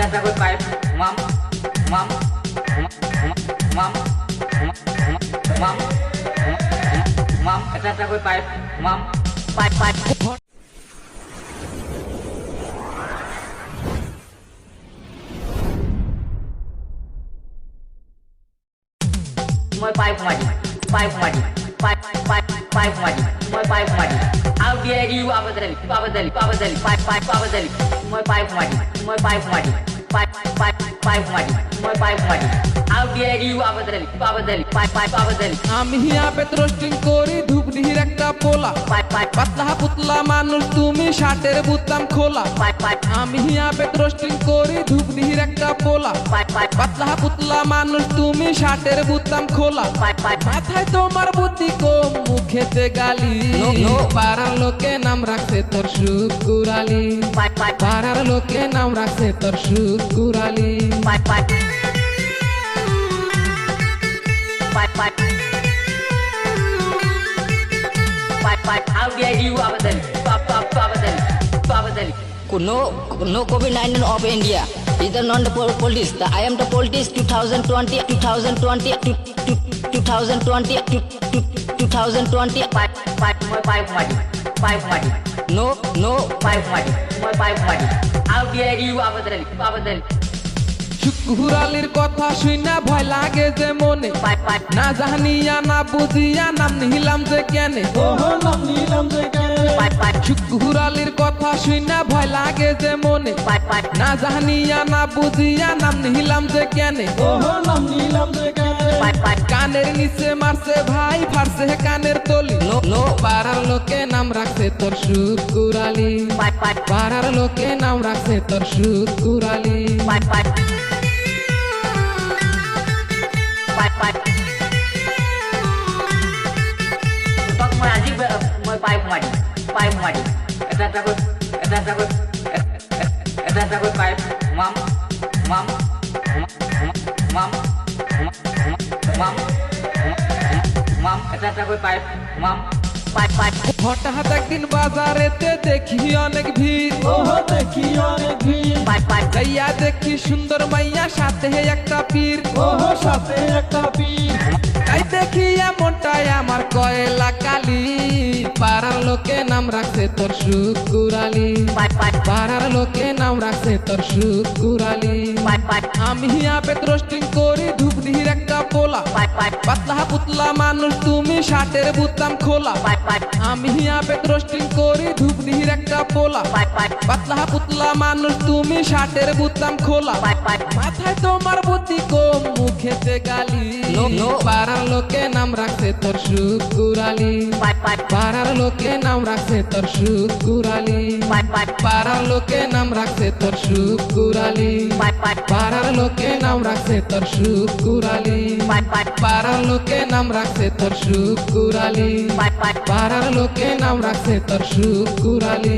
এটা কই পাইপ মাম মাম মাম মাম মাম এটা কই পাইপ মাম পাইপ পাইপ মই পাইপ মারি পাইপ মারি পাইপ পাইপ পাইপ মারি মই পাইপ মারি how dare you abadali abadali abadali pipe pipe abadali মই পাইপ মারি মই পাইপ মারি পাইপ পাইপ পাইপ মারি মই পাইপ মারি how dare you abadali abadali pipe pipe abadali আমি হিয়া পেট্রোস্টিং করি ধুপনির একটা পোলা পাইপ পাইপ পাতলা পুতলা মানুষ তুমি শার্টের বুতাম খোলা পাইপ পাইপ আমি হিয়া পেট্রোস্টিং করি ধুপনির একটা পোলা পাইপ পাইপ পাতলা পুতলা মানুষ তুমি শার্টের বুতাম খোলা পাইপ পাইপ মাথায় তোমার বুদ্ধি কম মুখেতে গালি No. পাড়ার লোকে নাম রাখছে তোর শুকুরালি পাইপ পাইপ পাড়ার লোকে নাম রাখছে তোর Shukur Ali pipe pipe pipe pipe pipe pipe how dare you abadali abadali abadali No COVID-19 of India is the non politics. I am the politics 2020 pipe pipe মই পাইপ মারি No পাইপ মারি মই pipe মারি how dare you abadali abadali শুকুরালির কথা শুইনা ভয় লাগে যে মনে পাইপ পাইপ না জানিয়া না বুঝিয়া নাম নিলাম যে কেনে পাইপ পাইপ শুকুরালির কথা শুইনা ভয় লাগে যে মনে পাইপ পাইপ না জানিয়া না বুঝিয়া নাম নিলাম যে কেনে পাইপ পাইপ কানের নিচে মারছে ভাই ফারছে কানের তলি No পাড়ার লোকে নাম রাখছে তোর শুকুরালি পাইপ পাইপ পাড়ার লোকে নাম রাখছে তোর Shukur Ali pipe pipe pipe pipe তক মই আজি মই পাইপ মারি এটা কই পাইপ মাম মাম মাম মাম মাম এটা কই পাইপ মাম পাইপ পাইপ হঠাৎ একদিন বাজারেতে দেখি অনেক ভিড় পাইপ পাইপ গাইয়া দেখি সুন্দর মাইয়া সাথে একটা পীর তাই দেখি এমনটাই আমার কয়লা কালি পাড়ার লোকে নাম রাখছে তোর শুকুরালি পাইপ পাইপ পাড়ার লোকে নাম রাখছে তোর শুকুরালি পাইপ পাইপ আমি হিয়া পেট্রোস্টিং করি ধুপনির একটা পোলা পাইপ পাইপ পাতলা পুতলা মানুষ তুমি শার্টের বুতাম খোলা পাইপ পাইপ আমি হিয়া পেট্রোস্টিং করি ধুপনির একটা পোলা পাইপ পাইপ পাতলা পুতলা মানুষ তুমি শার্টের বুতাম খোলা পাইপ পাইপ মাথায় তোমার বুদ্ধি কম মুখেতে গালি No. পাড়ার লোকে নাম রাখছে তোর শুকুরালি পাইপ পাইপ পাড়ার লোকে নাম রাখছে তোর শুকুরালি পাইপ পাইপ পাড়ার লোকে নাম রাখছে তোর শুকুরালি পাইপ পাইপ পাড়ার লোকে নাম রাখছে তোর শুকুরালি পাইপ পাইপ পাড়ার লোকে নাম রাখছে তোর শুকুরালি পাইপ পাইপ পাড়ার লোকে নাম রাখছে তোর শুকুরালি